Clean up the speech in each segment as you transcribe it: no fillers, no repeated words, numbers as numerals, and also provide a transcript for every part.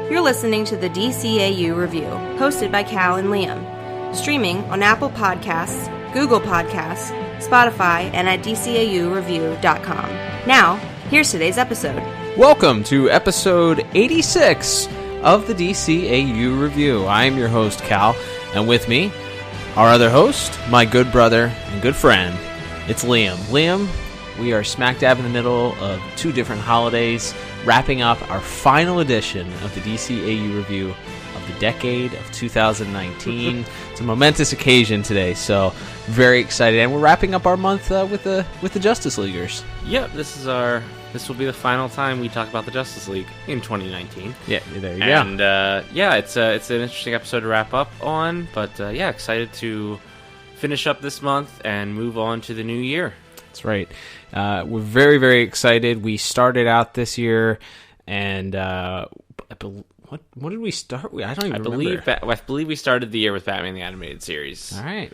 You're listening to the DCAU Review, hosted by Cal and Liam. Streaming on Apple Podcasts, Google Podcasts, Spotify, and at DCAUreview.com. Now, here's today's episode. Welcome to episode 86 of the DCAU Review. I am your host, Cal, and with me, our other host, my good brother and good friend, it's Liam. Liam, we are smack dab in the middle of two different holidays, wrapping up our final edition of the DCAU Review of the decade of 2019. It's a momentous occasion today, so very excited, and we're wrapping up our month with the Justice Leaguers. Yep, this will be the final time we talk about the Justice League in 2019. Yeah, there you go. And it's an interesting episode to wrap up on, but excited to finish up this month and move on to the new year. That's right. We're very, very excited. We started out this year, and what did we start with? I don't even remember. I believe we started the year with Batman the Animated Series. All right.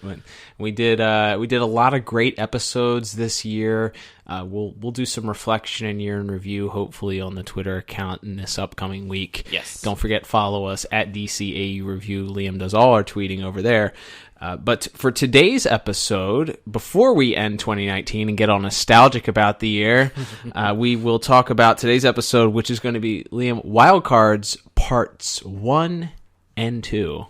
We did a lot of great episodes this year. We'll do some reflection and year in review, hopefully, on the Twitter account in this upcoming week. Yes. Don't forget, follow us at DCAU Review. Liam does all our tweeting over there. But for today's episode, before we end 2019 and get all nostalgic about the year, we will talk about today's episode, which is going to be, Liam, Wildcards Parts 1 and 2.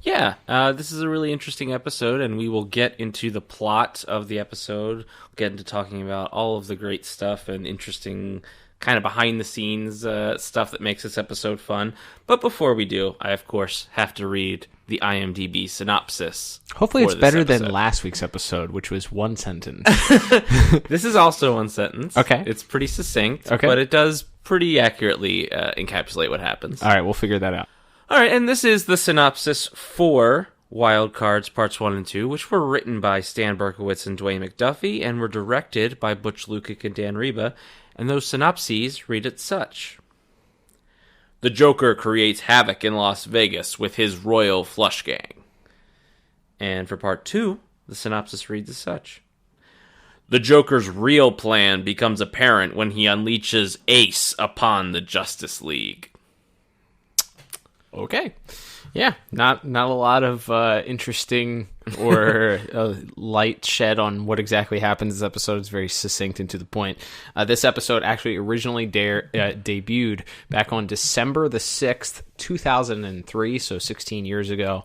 Yeah, this is a really interesting episode, and we will get into the plot of the episode, we'll get into talking about all of the great stuff and interesting kind of behind-the-scenes stuff that makes this episode fun. But before we do, I, of course, have to read the IMDb synopsis. Hopefully it's better than last week's episode, which was one sentence. This is also one sentence. Okay. It's pretty succinct, okay, but it does pretty accurately encapsulate what happens. All right, we'll figure that out. All right, and this is the synopsis for Wildcards Parts 1 and 2, which were written by Stan Berkowitz and Dwayne McDuffie, and were directed by Butch Lukic and Dan Reba, and those synopses read as such. The Joker creates havoc in Las Vegas with his Royal Flush Gang. And for Part 2, the synopsis reads as such. The Joker's real plan becomes apparent when he unleashes Ace upon the Justice League. Okay. Yeah, not a lot of interesting or light shed on what exactly happens. This episode is very succinct and to the point. This episode actually originally debuted back on December the 6th, 2003, so 16 years ago.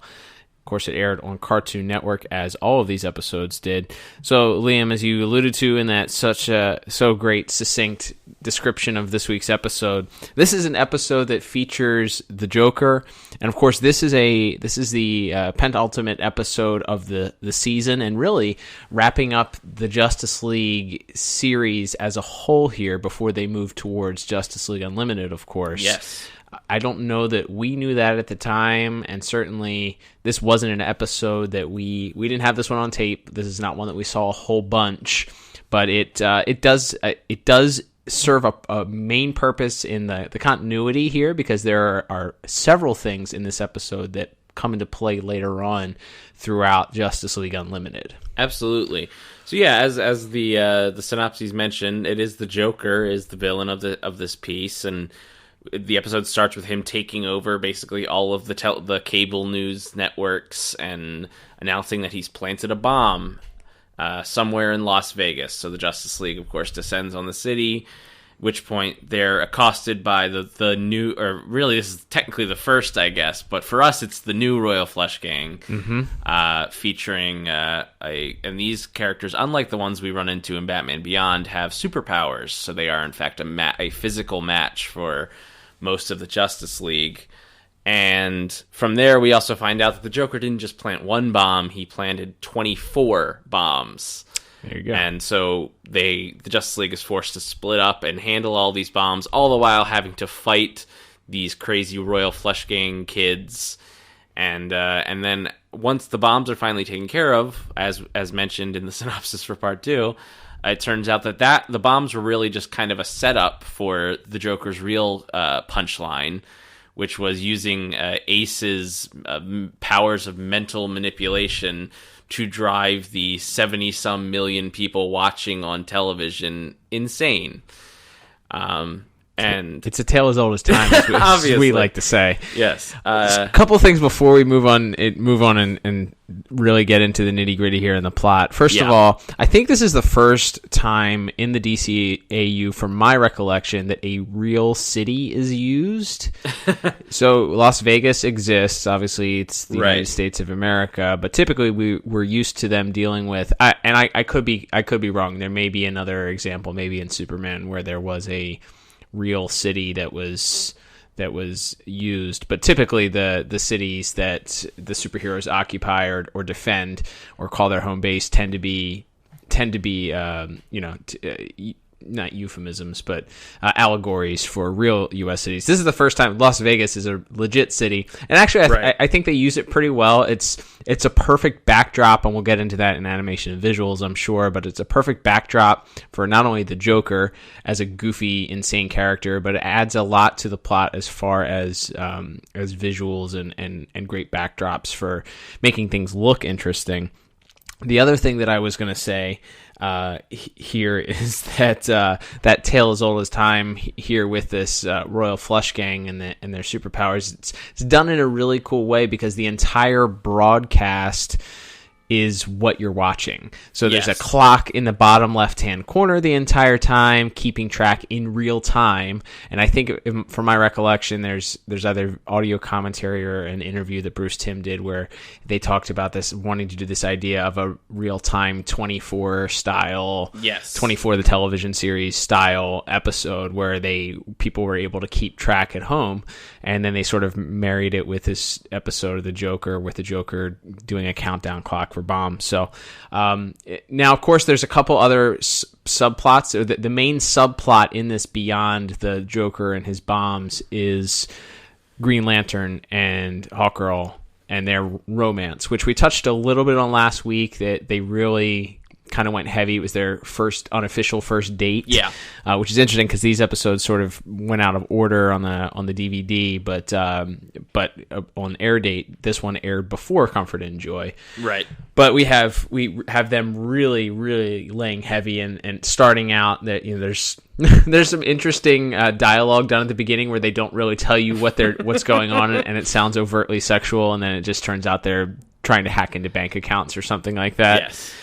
Of course, it aired on Cartoon Network, as all of these episodes did. So, Liam, as you alluded to in that so great, succinct description of this week's episode, this is an episode that features the Joker, and of course, this is the penultimate episode of the season, and really wrapping up the Justice League series as a whole here before they move towards Justice League Unlimited, of course. Yes. I don't know that we knew that at the time, and certainly this wasn't an episode that we didn't have this one on tape. This is not one that we saw a whole bunch, but it does serve a main purpose in the continuity here, because there are several things in this episode that come into play later on throughout Justice League Unlimited. Absolutely. So yeah, as the synopses mentioned, it is the Joker is the villain of this piece, and the episode starts with him taking over basically all of the cable news networks and announcing that he's planted a bomb somewhere in Las Vegas. So the Justice League, of course, descends on the city, at which point they're accosted by the new, or really this is technically the first, I guess, but for us it's the new Royal Flush Gang, featuring and these characters, unlike the ones we run into in Batman Beyond, have superpowers. So they are in fact a physical match for most of the Justice League. And from there, we also find out that the Joker didn't just plant one bomb, he planted 24 bombs. There you go. And so the Justice League is forced to split up and handle all these bombs, all the while having to fight these crazy Royal Flush Gang kids. And then once the bombs are finally taken care of, as mentioned in the synopsis for Part 2, it turns out that the bombs were really just kind of a setup for the Joker's real punchline, which was using Ace's powers of mental manipulation to drive the 70-some million people watching on television insane. And it's a tale as old as time, as we like to say. Yes. A couple things before we move on and really get into the nitty gritty here in the plot. First of all, I think this is the first time in the DCAU, from my recollection, that a real city is used. So Las Vegas exists. Obviously, it's the United States of America, but typically we're used to them dealing with. I could be wrong. There may be another example, maybe in Superman, where there was a real city that was used, but typically the cities that the superheroes occupy or defend or call their home base tend to be not euphemisms, but allegories for real U.S. cities. This is the first time Las Vegas is a legit city, and actually, I think they use it pretty well. It's a perfect backdrop, and we'll get into that in animation and visuals, I'm sure. But it's a perfect backdrop for not only the Joker as a goofy, insane character, but it adds a lot to the plot as far as visuals and great backdrops for making things look interesting. The other thing that I was going to say here is that that tale as old as time here with this Royal Flush Gang and their superpowers. It's done in a really cool way because the entire broadcast is what you're watching. So there's a clock in the bottom left-hand corner the entire time, keeping track in real time. And I think, from my recollection, there's either audio commentary or an interview that Bruce Timm did where they talked about this, wanting to do this idea of a real-time 24 style, 24 the television series style episode where people were able to keep track at home. And then they sort of married it with this episode of the Joker, with the Joker doing a countdown clock for bombs. So now, of course, there's a couple other subplots. The main subplot in this, beyond the Joker and his bombs, is Green Lantern and Hawkgirl and their romance, which we touched a little bit on last week. That they really kind of went heavy. It was their unofficial first date, which is interesting because these episodes sort of went out of order on the DVD, but on air date, this one aired before Comfort and Joy, right? But we have them really, really laying heavy and starting out that there's some interesting dialogue done at the beginning where they don't really tell you what's going on, and it sounds overtly sexual, and then it just turns out they're trying to hack into bank accounts or something like that. Yes.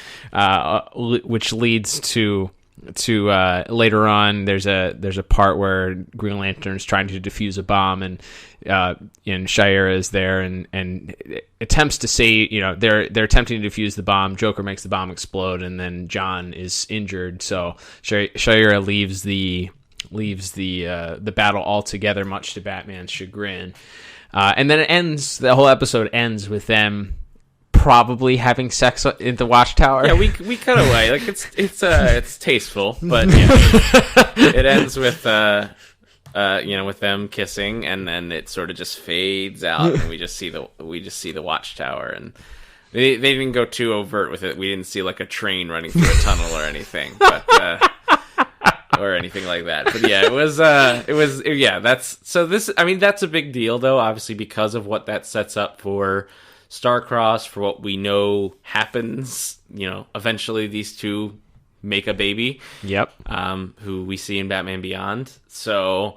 Which leads to later on. There's a part where Green Lantern's trying to defuse a bomb, and Shayera is there and attempts to say, they're attempting to defuse the bomb. Joker makes the bomb explode, and then John is injured. So Shayera leaves the battle altogether, much to Batman's chagrin. And then the whole episode ends with them probably having sex in the watchtower. Yeah, we cut away. Like it's tasteful, but it ends with with them kissing, and then it sort of just fades out, and we just see the watchtower, and they didn't go too overt with it. We didn't see like a train running through a tunnel or anything, but or anything like that. But yeah, that's a big deal though, obviously, because of what that sets up for Starcross, for what we know happens. Eventually these two make a baby. Yep. Who we see in Batman Beyond. So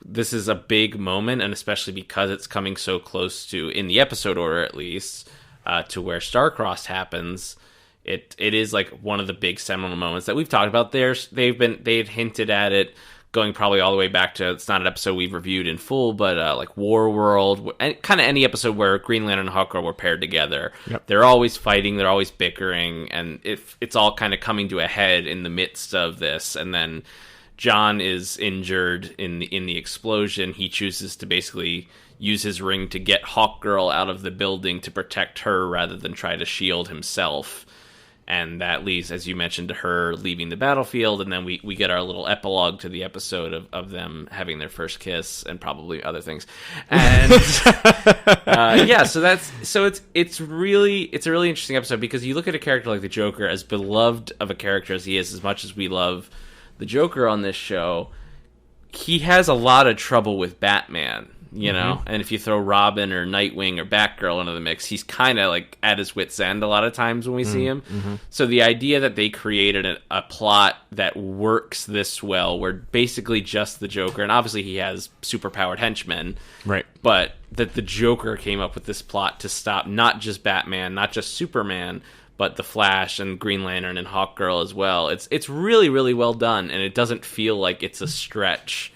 this is a big moment, and especially because it's coming so close to, in the episode order at least, to where Starcross happens. It is like one of the big seminal moments that we've talked about. They've hinted at it, going probably all the way back to, it's not an episode we've reviewed in full, but like War World, and kind of any episode where Green Lantern and Hawkgirl were paired together. Yep. They're always fighting, they're always bickering, and it's all kind of coming to a head in the midst of this. And then John is injured in the explosion. He chooses to basically use his ring to get Hawkgirl out of the building to protect her rather than try to shield himself. And that leads, as you mentioned, to her leaving the battlefield, and then we get our little epilogue to the episode of them having their first kiss and probably other things. And it's a really interesting episode, because you look at a character like the Joker, as beloved of a character as he is, as much as we love the Joker on this show, he has a lot of trouble with Batman. you know, and if you throw Robin or Nightwing or Batgirl into the mix, he's kind of like at his wit's end a lot of times when we see him. So the idea that they created a plot that works this well, where basically just the Joker, and obviously he has superpowered henchmen, right? But that the Joker came up with this plot to stop not just Batman, not just Superman, but the Flash and Green Lantern and Hawkgirl as well. It's really, really well done, and it doesn't feel like it's a stretch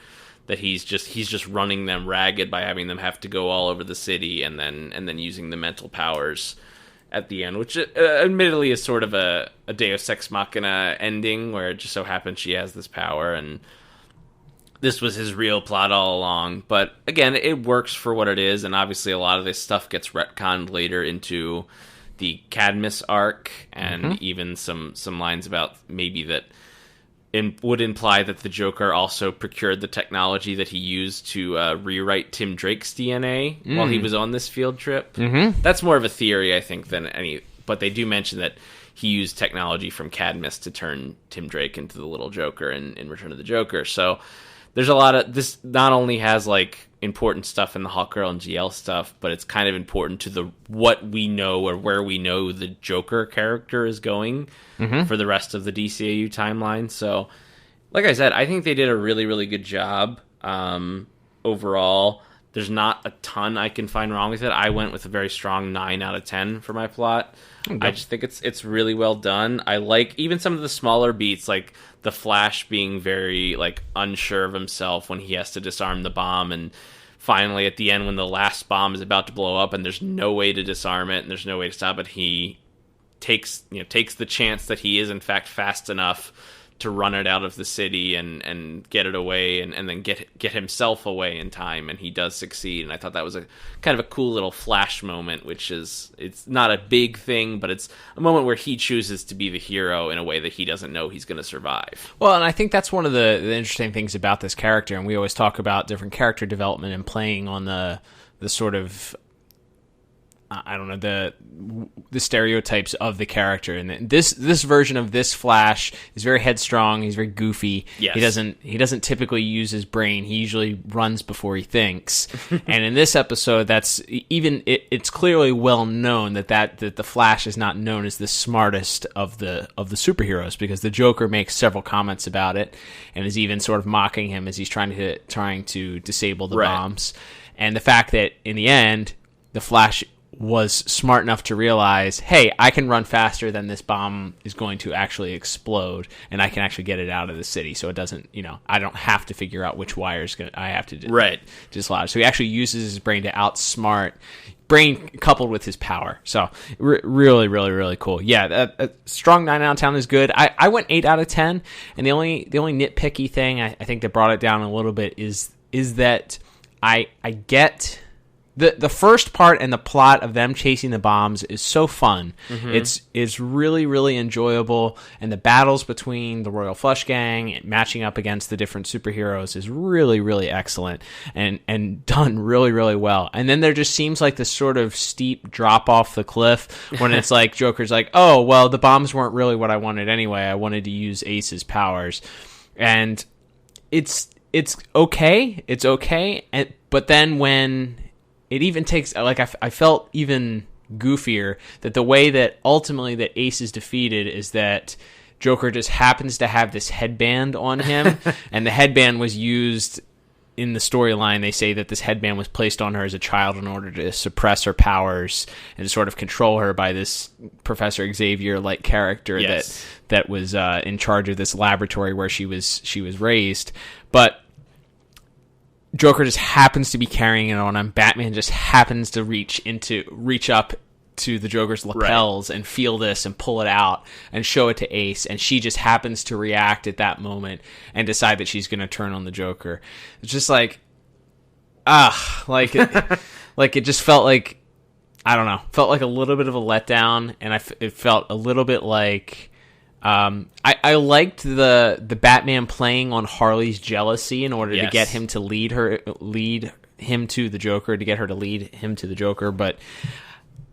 that he's just running them ragged by having them have to go all over the city and then using the mental powers at the end, which admittedly is sort of a Deus Ex Machina ending, where it just so happens she has this power, and this was his real plot all along. But again, it works for what it is, and obviously a lot of this stuff gets retconned later into the Cadmus arc, and even some lines about maybe that would imply that the Joker also procured the technology that he used to rewrite Tim Drake's DNA while he was on this field trip. That's more of a theory, I think, than any. But they do mention that he used technology from Cadmus to turn Tim Drake into the little Joker in Return of the Joker. So there's a lot of this. Not only has like important stuff in the Hawkgirl and GL stuff, but it's kind of important to what we know or where we know the Joker character is going for the rest of the DCAU timeline. So, like I said, I think they did a really, really good job overall. There's not a ton I can find wrong with it. I went with a very strong 9 out of 10 for my plot. Okay. I just think it's really well done. I like even some of the smaller beats, like the Flash being very like unsure of himself when he has to disarm the bomb, and finally at the end when the last bomb is about to blow up and there's no way to disarm it and there's no way to stop it, he takes the chance that he is in fact fast enough to run it out of the city and get it away and then get himself away in time, and he does succeed. And I thought that was a kind of a cool little Flash moment, it's not a big thing, but it's a moment where he chooses to be the hero in a way that he doesn't know he's going to survive. Well, and I think that's one of the interesting things about this character, and we always talk about different character development and playing on the sort of, I don't know, the stereotypes of the character. And this version of this Flash is very headstrong. He's very goofy. Yes. He doesn't typically use his brain. He usually runs before he thinks. And in this episode, it's clearly well known that the Flash is not known as the smartest of the superheroes, because the Joker makes several comments about it and is even sort of mocking him as he's trying to disable the bombs. And the fact that in the end, the Flash was smart enough to realize, hey, I can run faster than this bomb is going to actually explode, and I can actually get it out of the city, so it doesn't, I don't have to figure out which wires I have to dislodge. So he actually uses his brain to outsmart, brain coupled with his power. So really, really, really cool. Yeah, a strong 9 out of 10 is good. I went 8 out of 10, and the only nitpicky thing I think that brought it down a little bit is that I get the first part and the plot of them chasing the bombs is so fun. It's really, really enjoyable, and the battles between the Royal Flush Gang and matching up against the different superheroes is really, really excellent and done really, really well. And then there just seems like this sort of steep drop off the cliff when it's like Joker's like, oh, well, the bombs weren't really what I wanted anyway. I wanted to use Ace's powers. And it's okay. It's okay. But then when it even takes, like, I felt even goofier that the way that ultimately that Ace is defeated is that Joker just happens to have this headband on him, and the headband was used in the storyline. They say that this headband was placed on her as a child in order to suppress her powers and to sort of control her by this Professor Xavier-like character that was in charge of this laboratory where she was raised. But Joker just happens to be carrying it on him. Batman just happens to reach up to the Joker's lapels and feel this and pull it out and show it to Ace, and she just happens to react at that moment and decide that she's going to turn on the Joker. It's just like, it just felt like, I don't know, felt like a little bit of a letdown, and it felt a little bit like, I liked the Batman playing on Harley's jealousy in order to get him to lead him to the Joker, to get her to lead him to the Joker, but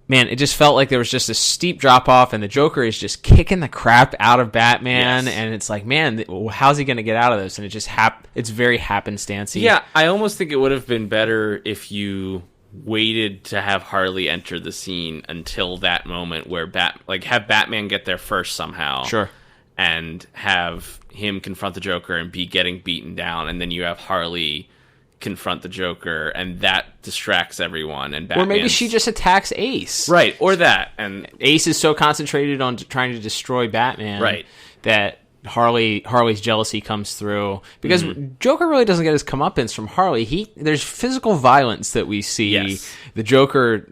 man, it just felt like there was just a steep drop off, and the Joker is just kicking the crap out of Batman, and it's like, man, how's he going to get out of this? And it just it's very happenstancey. Yeah, I almost think it would have been better if you waited to have Harley enter the scene until that moment where have Batman get there first somehow. Sure. And have him confront the Joker and be getting beaten down, and then you have Harley confront the Joker, and that distracts everyone. And or maybe she just attacks Ace, right? Or that, and Ace is so concentrated on trying to destroy Batman, right, that Harley's jealousy comes through, because Joker really doesn't get his comeuppance from Harley. There's physical violence that we see. Yes. The Joker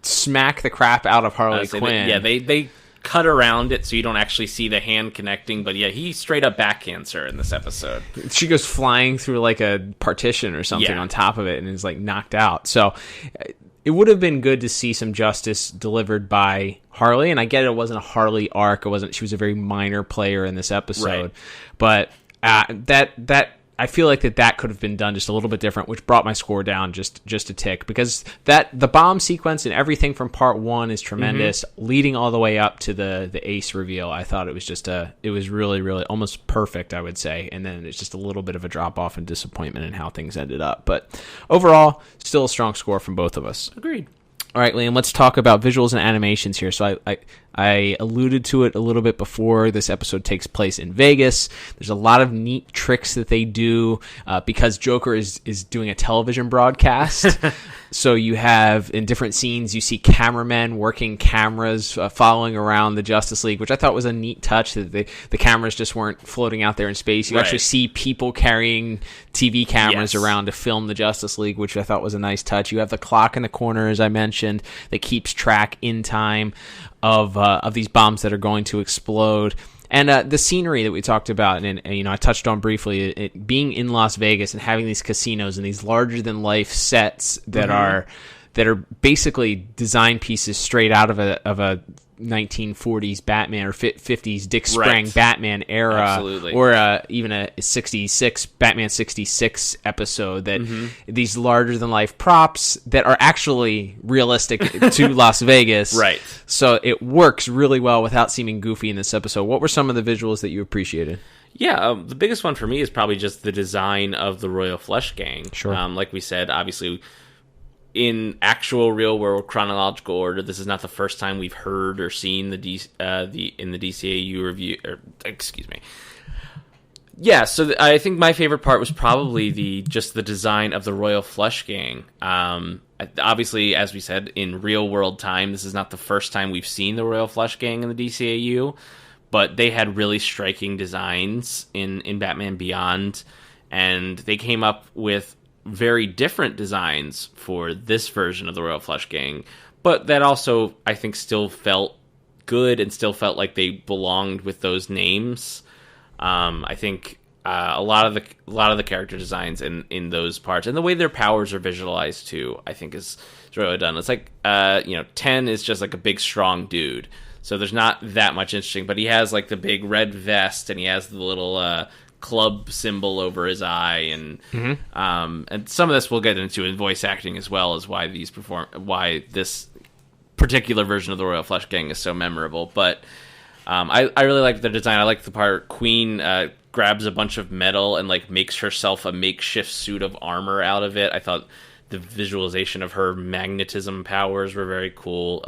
smack the crap out of Harley Quinn. They cut around it so you don't actually see the hand connecting, but he straight up backhands her in this episode. She goes flying through like a partition or something on top of it and is like knocked out. So it would have been good to see some justice delivered by Harley, and I get it wasn't a Harley arc. She was a very minor player in this episode, but that I feel like that could have been done just a little bit different, which brought my score down just a tick, because the bomb sequence and everything from part 1 is tremendous, leading all the way up to the Ace reveal. I thought it was it was really, really almost perfect, I would say, and then it's just a little bit of a drop off and disappointment in how things ended up. But overall, still a strong score from both of us. Agreed. All right, Liam, let's talk about visuals and animations here. So I alluded to it a little bit before. This episode takes place in Vegas. There's a lot of neat tricks that they do because Joker is doing a television broadcast. So you have, in different scenes, you see cameramen working cameras following around the Justice League, which I thought was a neat touch, that the cameras just weren't floating out there in space. You actually see people carrying TV cameras around to film the Justice League, which I thought was a nice touch. You have the clock in the corner, as I mentioned, that keeps track in time of these bombs that are going to explode. And the scenery that we talked about, and I touched on briefly, it being in Las Vegas and having these casinos and these larger than life sets that are basically design pieces straight out of a 1940s Batman or 50s Dick Sprang Batman era. Absolutely. Or even a Batman 66 episode, that these larger than life props that are actually realistic to Las Vegas. Right. So it works really well without seeming goofy in this episode. What were some of the visuals that you appreciated? Yeah, the biggest one for me is probably just the design of the Royal Flush Gang. Sure. Like we said, obviously, in actual real world chronological order, this is not the first time we've heard or seen in the DCAU review. Excuse me. Yeah, so I think my favorite part was probably just the design of the Royal Flush Gang. Obviously, as we said, in real world time, this is not the first time we've seen the Royal Flush Gang in the DCAU, but they had really striking designs in Batman Beyond, and they came up with very different designs for this version of the Royal Flush Gang, but that also, I think, still felt good and still felt like they belonged with those names. I think a lot of the character designs in those parts, and the way their powers are visualized too, I think is really done. It's like 10 is just like a big strong dude, so there's not that much interesting, but he has like the big red vest, and he has the little club symbol over his eye, and some of this we'll get into in voice acting as well, as why this particular version of the Royal Flush Gang is so memorable. But I really like the design. I like the part Queen grabs a bunch of metal and like makes herself a makeshift suit of armor out of it. I thought the visualization of her magnetism powers were very cool.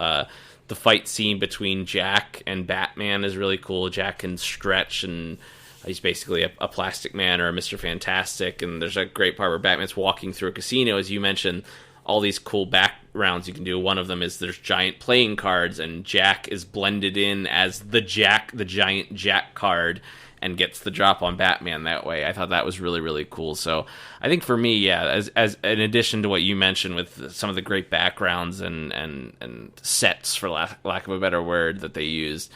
The fight scene between Jack and Batman is really cool. Jack can stretch, and he's basically a plastic man or a Mr. Fantastic, and there's a great part where Batman's walking through a casino, as you mentioned, all these cool backgrounds you can do. One of them is there's giant playing cards, and Jack is blended in as the giant Jack card, and gets the drop on Batman that way. I thought that was really, really cool. So I think for me, as in addition to what you mentioned with some of the great backgrounds and sets, for lack of a better word, that they used,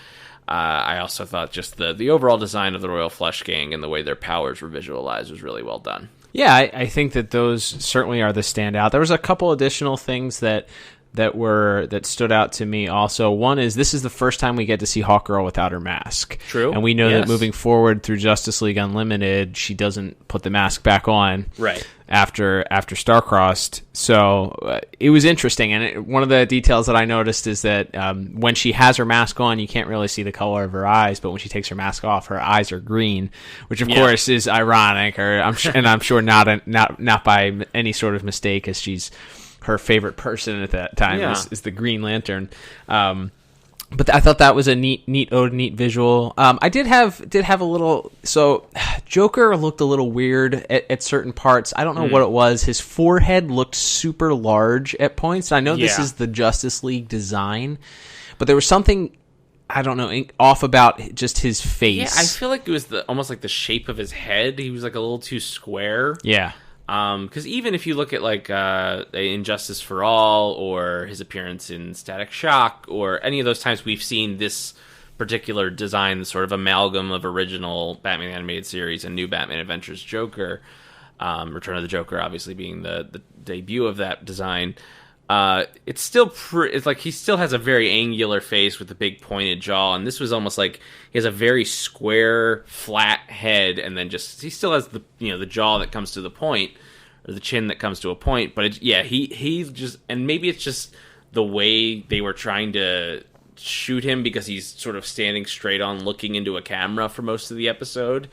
I also thought just the overall design of the Royal Flush Gang and the way their powers were visualized was really well done. Yeah, I think that those certainly are the standout. There was a couple additional things that that stood out to me also. One is this is the first time we get to see Hawkgirl without her mask. True. And we know that moving forward through Justice League Unlimited, she doesn't put the mask back on. Right. After Starcrossed. So it was interesting. And one of the details that I noticed is that when she has her mask on, you can't really see the color of her eyes. But when she takes her mask off, her eyes are green, which of course is ironic, and I'm sure not by any sort of mistake, as she's her favorite person at that time is the Green Lantern. But I thought that was a neat visual. I did have a little. So Joker looked a little weird at certain parts. I don't know what it was. His forehead looked super large at points. I know this is the Justice League design, but there was something, I don't know, off about just his face. Yeah, I feel like it was almost like the shape of his head. He was like a little too square. Yeah. Because even if you look at like Injustice for All or his appearance in Static Shock or any of those times we've seen this particular design, the sort of amalgam of original Batman animated series and New Batman Adventures Joker, Return of the Joker obviously being the debut of that design, it's still it's like he still has a very angular face with a big pointed jaw, and this was almost like he has a very square, flat head, and then he still has the jaw that comes to the point, or the chin that comes to a point. But he's just, and maybe it's just the way they were trying to shoot him because he's sort of standing straight on, looking into a camera for most of the episode.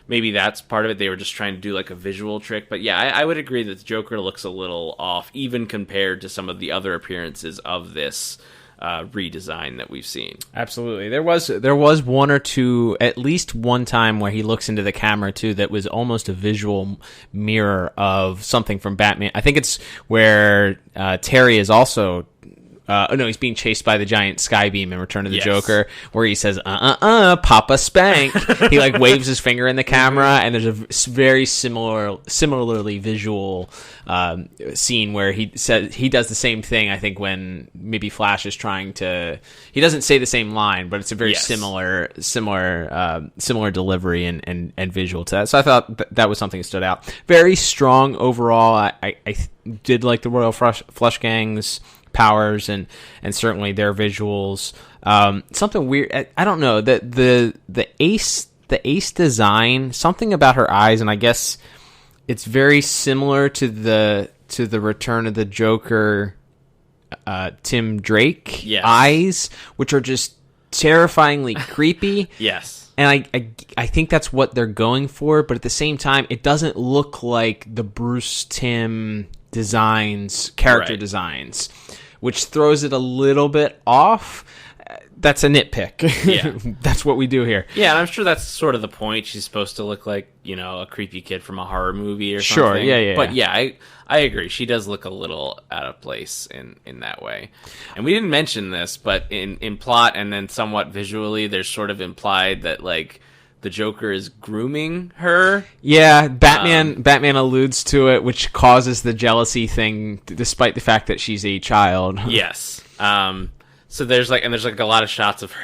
Maybe that's part of it. They were just trying to do like a visual trick. But yeah, I would agree that the Joker looks a little off, even compared to some of the other appearances of this redesign that we've seen. Absolutely. There was one or two, at least one time where he looks into the camera too, that was almost a visual mirror of something from Batman. I think it's where Terry is also... he's being chased by the giant Skybeam in Return of the Joker, where he says, Papa Spank. He like waves his finger in the camera, and there's a very similarly visual scene where he does the same thing, I think, when maybe Flash is trying to... He doesn't say the same line, but it's a very similar delivery and visual to that. So I thought that was something that stood out. Very strong overall. I did like the Royal Flush Gang's powers and certainly their visuals. Something weird, I don't know, the ace design, something about her eyes, and I guess it's very similar to the Return of the Joker Tim Drake eyes, which are just terrifyingly creepy. Yes. And I think that's what they're going for, but at the same time it doesn't look like the Bruce Timm character designs, which throws it a little bit off. That's a nitpick. Yeah. That's what we do here. Yeah, and I'm sure that's sort of the point. She's supposed to look like, a creepy kid from a horror movie or something. Sure, yeah. But yeah, I agree. She does look a little out of place in that way. And we didn't mention this, but in plot and then somewhat visually, there's sort of implied that, like, the Joker is grooming her. Yeah, Batman alludes to it, which causes the jealousy thing, despite the fact that she's a child. Yes. So there's a lot of shots of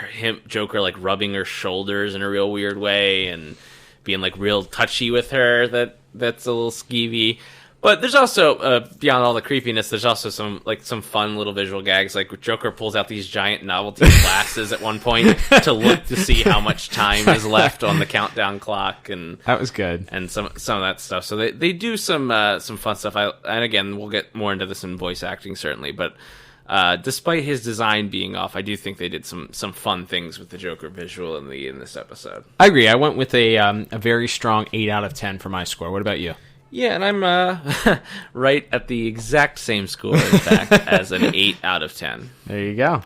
Joker like rubbing her shoulders in a real weird way and being like real touchy with her. That's a little skeevy. But there's also, beyond all the creepiness, there's also some fun little visual gags. Like Joker pulls out these giant novelty glasses at one point to look to see how much time is left on the countdown clock, and that was good. And some of that stuff. So they do some fun stuff. And again, we'll get more into this in voice acting certainly. But despite his design being off, I do think they did some fun things with the Joker visual in this episode. I agree. I went with a very strong 8 out of 10 for my score. What about you? Yeah, and I'm right at the exact same score, in fact, as an 8 out of 10. There you go.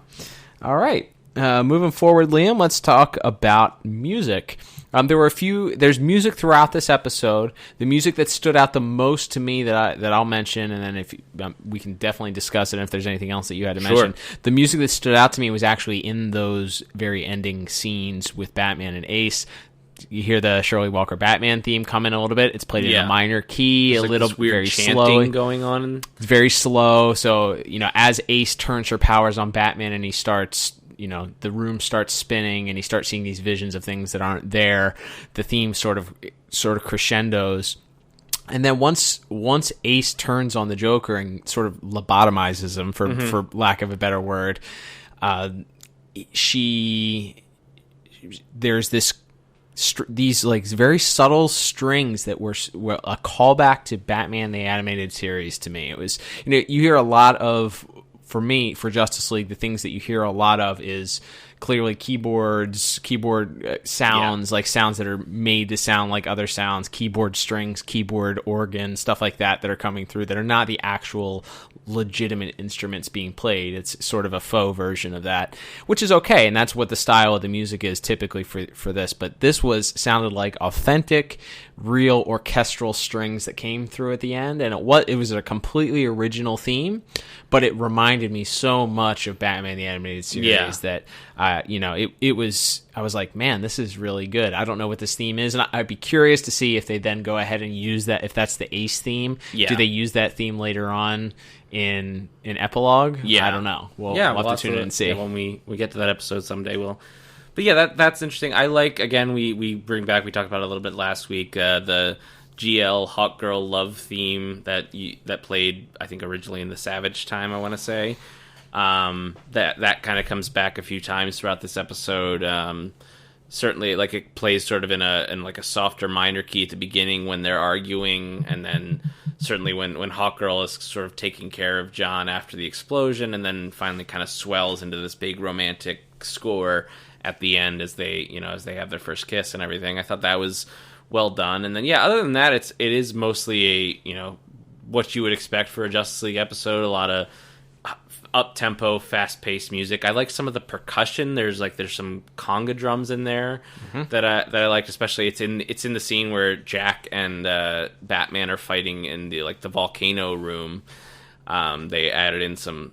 All right. Moving forward, Liam, let's talk about music. There's music throughout this episode. The music that stood out the most to me that I'll mention, and then if we can definitely discuss it, and if there's anything else that you had to mention. The music that stood out to me was actually in those very ending scenes with Batman and Ace. You hear the Shirley Walker Batman theme come in a little bit. It's played in a minor key, there's a little weird very chanting slow going on. It's very slow. So as Ace turns her powers on Batman and he starts, the room starts spinning and he starts seeing these visions of things that aren't there. The theme sort of crescendos. And then once Ace turns on the Joker and sort of lobotomizes him, for lack of a better word, there's these like very subtle strings that were a callback to Batman the Animated Series. To me, it was, you hear a lot of, for Justice League, the things that you hear a lot of is clearly keyboard sounds, like sounds that are made to sound like other sounds, keyboard strings, keyboard organ, stuff like that are coming through that are not the actual legitimate instruments being played. It's sort of a faux version of that, which is okay, and that's what the style of the music is typically for this. But this sounded like authentic, real orchestral strings that came through at the end, and it was a completely original theme, but it reminded me so much of Batman the Animated Series that it was, I was like, man, this is really good. I don't know what this theme is, and I'd be curious to see if they then go ahead and use that, if that's the Ace theme. Do they use that theme later on in Epilogue? I don't know. We'll have to tune in and see. Yeah, when we get to that episode someday, but yeah, that's interesting. I like, again, we bring back, we talked about it a little bit last week, the GL Hawkgirl love theme that played, I think, originally in the Savage time, I want to say. That kind of comes back a few times throughout this episode. Certainly, like, it plays sort of in like a softer minor key at the beginning when they're arguing, and then certainly when Hawkgirl is sort of taking care of John after the explosion, and then finally kind of swells into this big romantic score at the end as they have their first kiss and everything. I thought that was well done. And then, other than that, it is mostly what you would expect for a Justice League episode. A lot of up-tempo, fast-paced music. I like some of the percussion. There's some conga drums in there that I liked, especially it's in the scene where Jack and Batman are fighting in the volcano room. They added in some,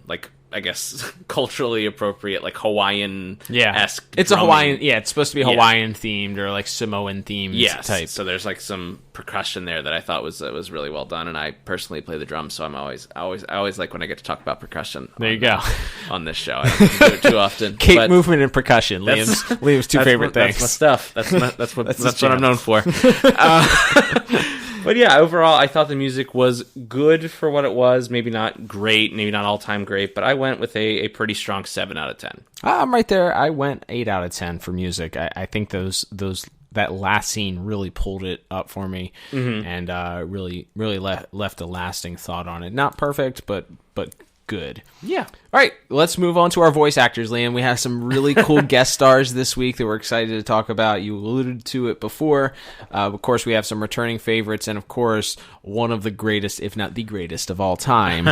I guess, culturally appropriate, Hawaiian-esque It's drumming. a Hawaiian, it's supposed to be Hawaiian themed or Samoan themed type. So there's some percussion there that I thought was really well done, and I personally play the drums, so I always like when I get to talk about percussion. There you go. On this show. I don't do it too often. Cape movement and percussion. Liam's two favorite things. That's my stuff. That's what I'm known for. But yeah, overall, I thought the music was good for what it was. Maybe not great, maybe not all-time great, but I went with a pretty strong 7 out of 10. I'm right there. I went 8 out of 10 for music. I think that last scene really pulled it up for me, and really left a lasting thought on it. Not perfect, but good. Yeah. All right, let's move on to our voice actors, Liam. We have some really cool guest stars this week that we're excited to talk about. You alluded to it before. Of course, we have some returning favorites, and of course, one of the greatest, if not the greatest of all time,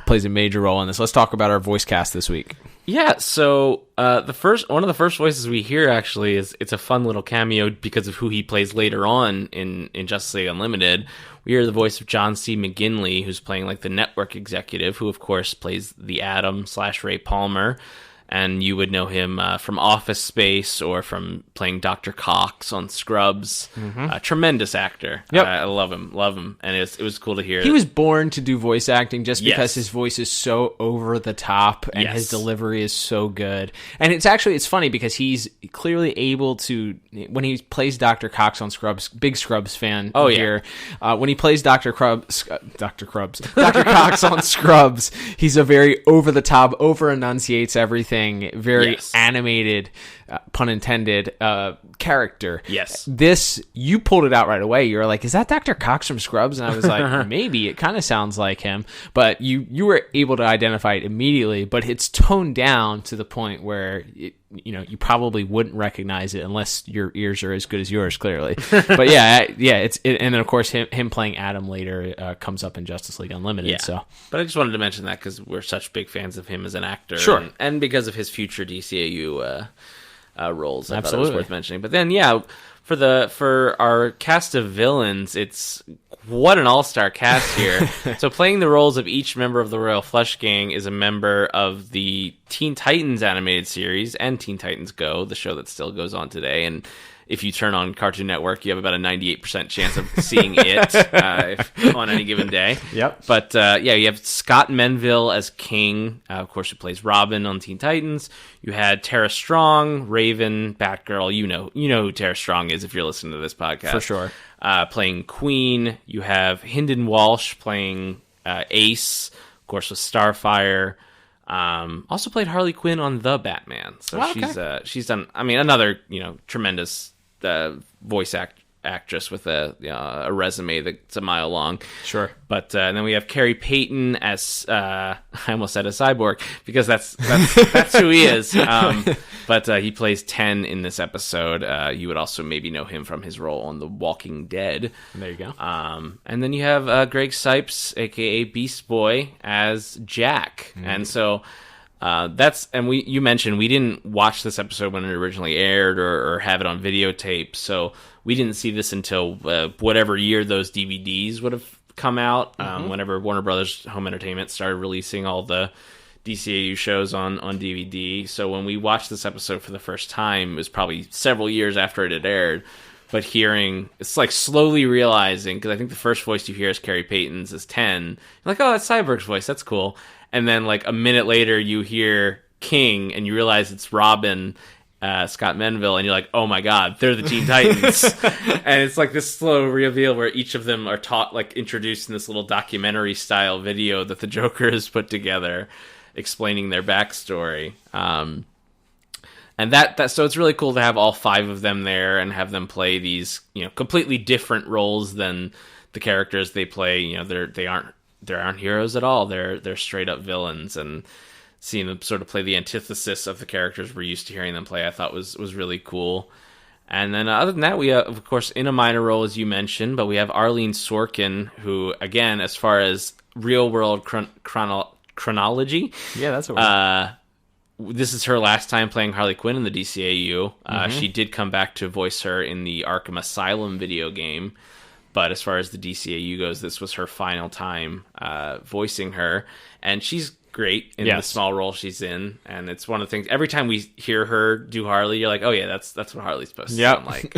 plays a major role in this. Let's talk about our voice cast this week. Yeah, so one of the first voices we hear actually it's a fun little cameo because of who he plays later on in Justice League Unlimited. We hear the voice of John C. McGinley, who's playing the network executive, who of course plays the Atom / Ray Palmer. And you would know him from Office Space or from playing Dr. Cox on Scrubs. Tremendous actor. Yep. I love him. And it was cool to hear. He was born to do voice acting just because his voice is so over the top and his delivery is so good. And it's funny because he's clearly able to, when he plays Dr. Cox on Scrubs, big Scrubs fan here. When he plays Dr. Cox on Scrubs, he's a very over the top, over enunciates everything. Very animated, pun intended, character. Yes. This, you pulled it out right away. You were like, is that Dr. Cox from Scrubs? And I was like, maybe. It kind of sounds like him. But you were able to identify it immediately, but it's toned down to the point where you probably wouldn't recognize it unless your ears are as good as yours, clearly. But and then of course him playing Adam later comes up in Justice League Unlimited. Yeah. So, but I just wanted to mention that because we're such big fans of him as an actor, sure, and because of his future DCAU roles. I Absolutely. thought it was worth mentioning. But then, for our cast of villains, it's what an all-star cast here. So playing the roles of each member of the Royal Flush Gang is a member of the Teen Titans animated series and Teen Titans Go, the show that still goes on today. And if you turn on Cartoon Network, you have about a 98% chance of seeing it on any given day. Yep. But you have Scott Menville as King, of course, who plays Robin on Teen Titans. You had Tara Strong, Raven, Batgirl. You know who Tara Strong is if you're listening to this podcast. For sure. playing Queen. You have Hynden Walsh playing Ace, of course, with Starfire. Also played Harley Quinn on The Batman. So she's done, I mean, another, tremendous voice actress with a resume that's a mile long. Sure. But and then we have Carrie Payton as I almost said a cyborg because that's who he is. But he plays 10 in this episode. You would also maybe know him from his role on The Walking Dead. There you go. And then you have Greg Sipes, aka Beast Boy, as Jack. And so you mentioned we didn't watch this episode when it originally aired or have it on videotape, so we didn't see this until whatever year those DVDs would have come out, whenever Warner Brothers Home Entertainment started releasing all the DCAU shows on DVD. So when we watched this episode for the first time, it was probably several years after it had aired. But it's like slowly realizing, because I think the first voice you hear is Carrie Payton's as 10. You're like, oh, that's Cyborg's voice, that's cool. And then like a minute later, you hear King, and you realize it's Robin, Scott Menville, and you're like, oh my god, they're the Teen Titans. And it's like this slow reveal where each of them are introduced in this little documentary style video that the Joker has put together, explaining their backstory. And so it's really cool to have all 5 of them there and have them play these, completely different roles than the characters they play. They aren't heroes at all. They're straight up villains, and seeing them sort of play the antithesis of the characters we're used to hearing them play, I thought was really cool. And then other than that, we have, of course, in a minor role, as you mentioned, but we have Arlene Sorkin, who, again, as far as real world chronology, yeah, that's a word. This is her last time playing Harley Quinn in the DCAU. She did come back to voice her in the Arkham Asylum video game, but as far as the DCAU goes, this was her final time voicing her, and she's great in the small role she's in. And it's one of the things, every time we hear her do Harley, you're like, oh yeah, that's what Harley's supposed to sound like.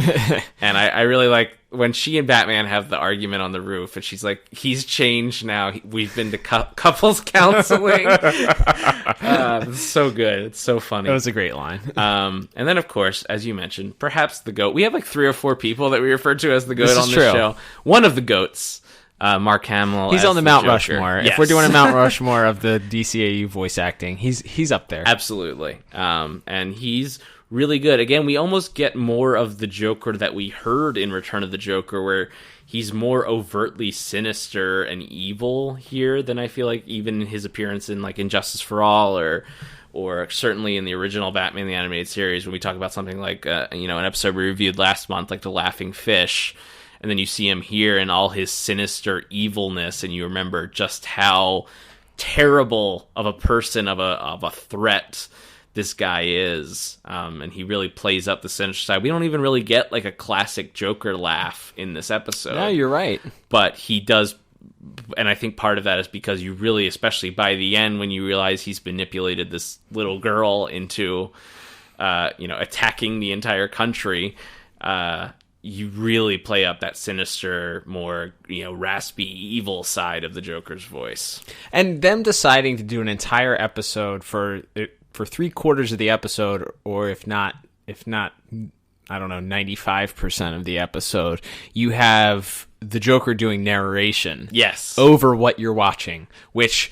And I really like when she and Batman have the argument on the roof, and she's like, he's changed now, we've been to couples counseling. It's so good, it's so funny. That was a great line. And then, of course, as you mentioned, perhaps the GOAT. We have like 3 or 4 people that we refer to as the GOAT on this show. One of the GOATs, Mark Hamill. He's on the Mount Joker. Rushmore. Yes. If we're doing a Mount Rushmore of the DCAU voice acting, he's up there. Absolutely. And he's really good. Again, we almost get more of the Joker that we heard in Return of the Joker, where he's more overtly sinister and evil here than I feel like even in his appearance in like Injustice for All or certainly in the original Batman the Animated Series, when we talk about something like an episode we reviewed last month, like The Laughing Fish. And then you see him here in all his sinister evilness, and you remember just how terrible of a person, of a threat this guy is. And he really plays up the sinister side. We don't even really get like a classic Joker laugh in this episode. No, you're right. But he does, and I think part of that is because you really, especially by the end, when you realize he's manipulated this little girl into, attacking the entire country, you really play up that sinister, more, raspy, evil side of the Joker's voice. And them deciding to do an entire episode for 3/4 of the episode, or if not, I don't know, 95% of the episode, you have the Joker doing narration. Yes. Over what you're watching, which,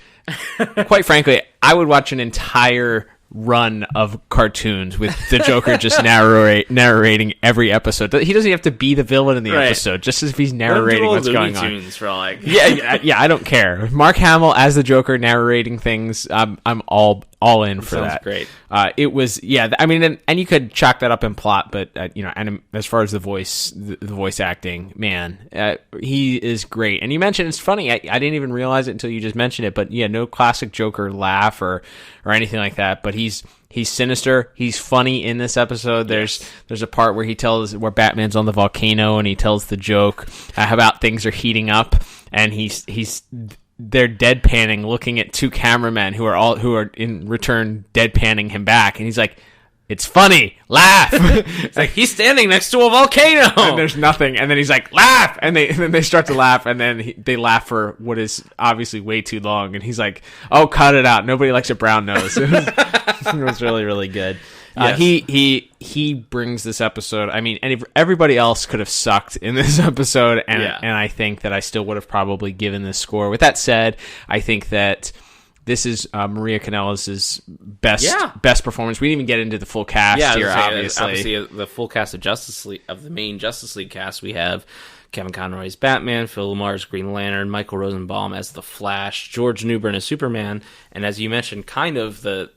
quite frankly, I would watch an entire run of cartoons with the Joker just narrating every episode. He doesn't have to be the villain in the episode, just as if he's narrating what's going on. For like... yeah, I don't care. Mark Hamill as the Joker narrating things, I'm all in for that. Great. It was, I mean, and you could chalk that up in plot, but and as far as the voice acting, man, he is great. And you mentioned, it's funny, I didn't even realize it until you just mentioned it, but no classic Joker laugh or anything like that. But he's sinister. He's funny in this episode. There's a part where Batman's on the volcano and he tells the joke about things are heating up, and they're deadpanning, looking at 2 cameramen who are in return deadpanning him back, and he's like, "It's funny, laugh." It's like, he's standing next to a volcano and there's nothing, and then he's like, "Laugh," and then they start to laugh, and then they laugh for what is obviously way too long, and he's like, "Oh, cut it out, nobody likes a brown nose." It was really, really good. Yes. He brings this episode. I mean, everybody else could have sucked in this episode, and I think that I still would have probably given this score. With that said, I think that this is Maria Kanellis' best performance. We didn't even get into the full cast here, obviously the full cast of the main Justice League cast. We have Kevin Conroy's Batman, Phil LaMarr's Green Lantern, Michael Rosenbaum as the Flash, George Newbern as Superman, and as you mentioned, kind of the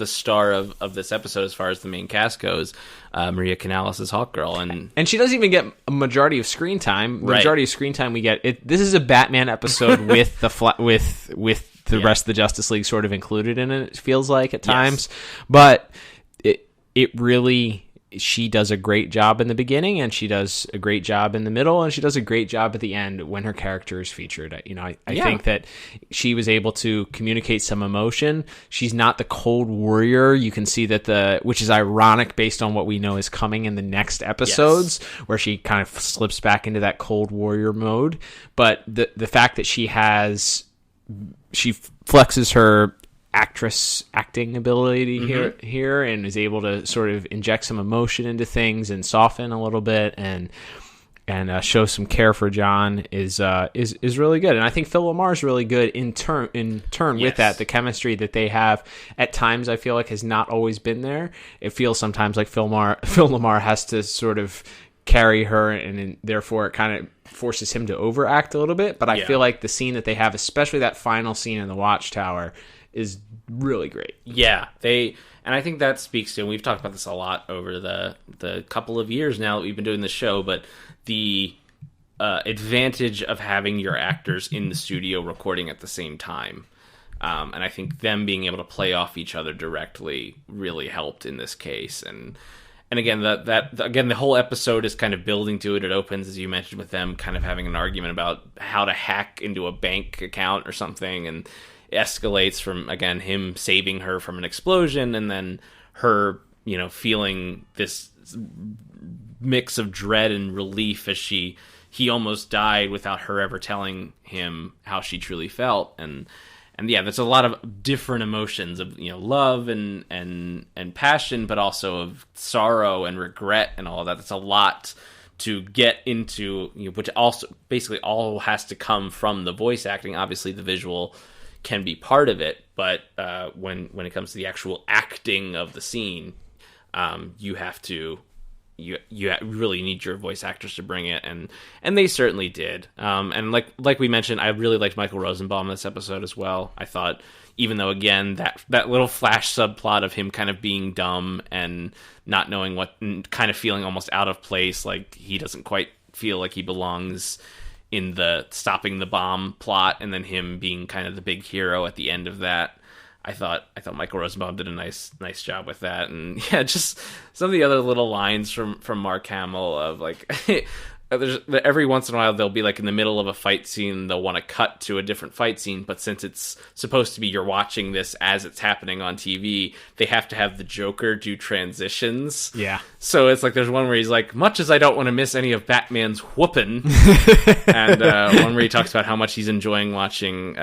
star of this episode as far as the main cast goes, Maria Kanellis as Hawkgirl, and she doesn't even get a majority of screen time. The majority of screen time we get, this is a Batman episode with the rest of the Justice League sort of included in it. It feels like at times, but it really. She does a great job in the beginning, and she does a great job in the middle, and she does a great job at the end when her character is featured. I think that she was able to communicate some emotion. She's not the cold warrior. You can see that which is ironic based on what we know is coming in the next episodes, where she kind of slips back into that cold warrior mode. But the fact that she flexes her acting ability here and is able to sort of inject some emotion into things and soften a little bit and show some care for John is really good. And I think Phil LaMarr is really good in turn with that. The chemistry that they have at times I feel like has not always been there. It feels sometimes like Phil LaMarr has to sort of carry her, and therefore it kind of forces him to overact a little bit. But I feel like the scene that they have, especially that final scene in the Watchtower, is really great. Yeah, and I think that speaks to, and we've talked about this a lot over the couple of years now that we've been doing the show, but the advantage of having your actors in the studio recording at the same time. And I think them being able to play off each other directly really helped in this case. And again, the whole episode is kind of building to it. It opens, as you mentioned, with them kind of having an argument about how to hack into a bank account or something, and escalates from, again, him saving her from an explosion, and then her, feeling this mix of dread and relief as he almost died without her ever telling him how she truly felt. And there's a lot of different emotions of, love and passion, but also of sorrow and regret and all of that. That's a lot to get into, which also basically all has to come from the voice acting. Obviously the visual can be part of it, but when it comes to the actual acting of the scene, you really need your voice actors to bring it, and they certainly did. And like we mentioned, I really liked Michael Rosenbaum in this episode as well. I thought, even though again that little Flash subplot of him kind of being dumb and not knowing what, kind of feeling almost out of place, like he doesn't quite feel like he belongs in the stopping the bomb plot, and then him being kind of the big hero at the end of that. I thought Michael Rosenbaum did a nice job with that. And just some of the other little lines from Mark Hamill of like, every once in a while they'll be like in the middle of a fight scene, they'll want to cut to a different fight scene, but since it's supposed to be you're watching this as it's happening on TV, they have to have the Joker do transitions. Yeah. So it's like there's one where he's like, much as I don't want to miss any of Batman's whooping, and one where he talks about how much he's enjoying watching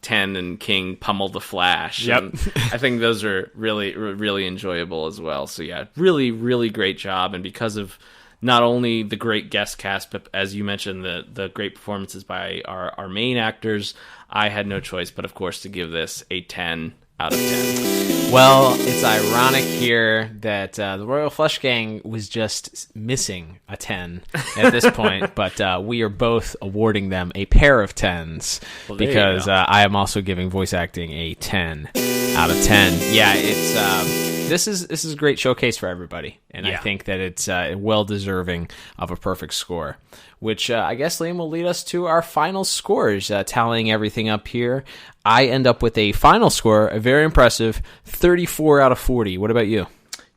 Ten and King pummel the Flash. Yep. And I think those are really, really enjoyable as well. So yeah, really, really great job. And because of not only the great guest cast, but as you mentioned, the great performances by our main actors, I had no choice but, of course, to give this a 10 out of 10. Well, it's ironic here that the Royal Flush Gang was just missing a 10 at this point, but we are both awarding them a pair of 10s, because I am also giving voice acting a 10 out of 10. Yeah, it's this is a great showcase for everybody, and I think that it's well deserving of a perfect score, which I guess, Liam, will lead us to our final scores. Tallying everything up here, I end up with a final score, a very impressive 34 out of 40. What about you?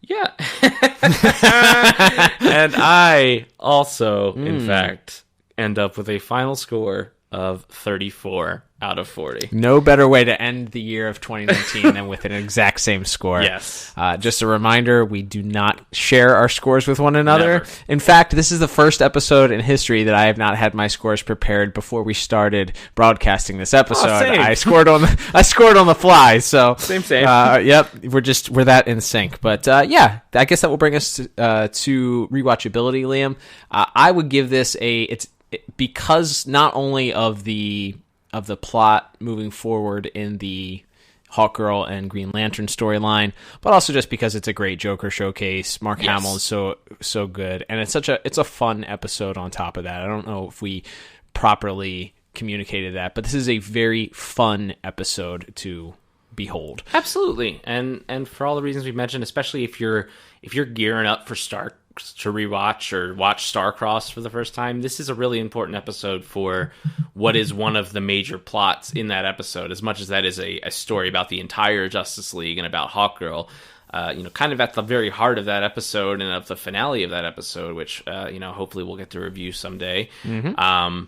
Yeah. And I also, in fact, end up with a final score of 34 out of 40. No better way to end the year of 2019 than with an exact same score. Yes. Just a reminder, we do not share our scores with one another. Never. In fact, this is the first episode in history that I have not had my scores prepared before we started broadcasting this episode. Same. I scored on the fly. So Same. Yep, we're that in sync. But yeah, I guess that will bring us to rewatchability, Liam. I would give this because not only of the plot moving forward in the Hawkgirl and Green Lantern storyline, but also just because it's a great Joker showcase. Mark Hamill is so good, and it's a fun episode on top of that. I don't know if we properly communicated that, but this is a very fun episode to behold. Absolutely. And for all the reasons we mentioned, especially if you're gearing up for to rewatch or watch Starcross for the first time, this is a really important episode for what is one of the major plots in that episode. As much as that is a story about the entire Justice League and about Hawkgirl, kind of at the very heart of that episode and of the finale of that episode, which hopefully we'll get to review someday. Mm-hmm.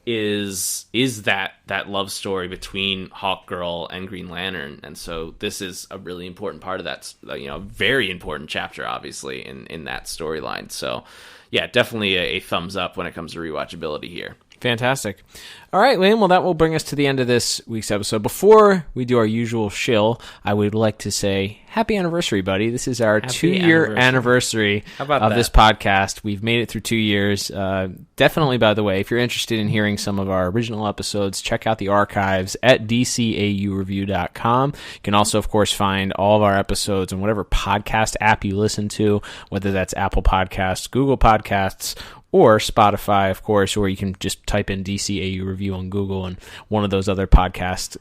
Is that love story between Hawkgirl and Green Lantern, and so this is a really important part of that, very important chapter, obviously, in that storyline. So, yeah, definitely a thumbs up when it comes to rewatchability here. Fantastic. All right, Liam, well, that will bring us to the end of this week's episode. Before we do our usual shill, I would like to say happy anniversary, buddy. This is our 2-year anniversary of this podcast. We've made it through 2 years. Definitely, by the way, if you're interested in hearing some of our original episodes, check out the archives at DCAUreview.com. You can also, of course, find all of our episodes on whatever podcast app you listen to, whether that's Apple Podcasts, Google Podcasts, or Spotify, of course, or you can just type in DCAU Review on Google, and one of those other podcast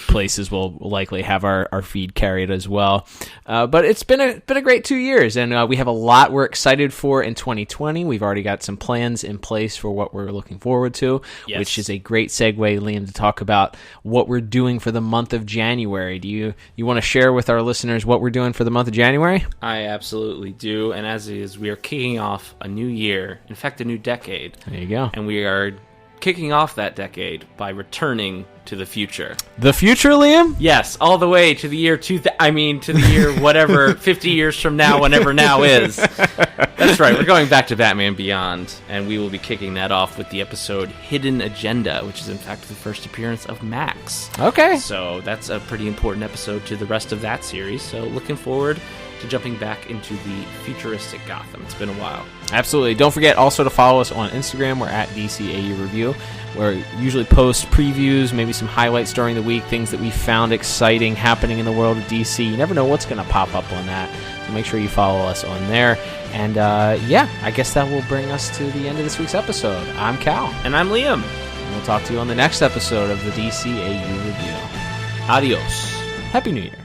places will likely have our feed carried as well. But it's been a great 2 years, and we have a lot we're excited for in 2020. We've already got some plans in place for what we're looking forward to, which is a great segue, Liam, to talk about what we're doing for the month of January. Do you want to share with our listeners what we're doing for the month of January? I absolutely do, and as is, we are kicking off a new year, in fact, a new decade. There you go. And we are kicking off that decade by returning to the future. The future, Liam? Yes, all the way to the year to the year whatever 50 years from now, whenever now is. That's right. We're going back to Batman Beyond, and we will be kicking that off with the episode Hidden Agenda, which is in fact the first appearance of Max. Okay. So that's a pretty important episode to the rest of that series. So looking forward to jumping back into the futuristic Gotham. It's been a while. Absolutely. Don't forget also to follow us on Instagram. We're at DCAU Review, where we usually post previews, maybe some highlights during the week, things that we found exciting happening in the world of DC. You never know what's going to pop up on that, so make sure you follow us on there. And I guess that will bring us to the end of this week's episode. I'm Cal. And I'm Liam. And we'll talk to you on the next episode of the DCAU Review. Adios. Happy New Year.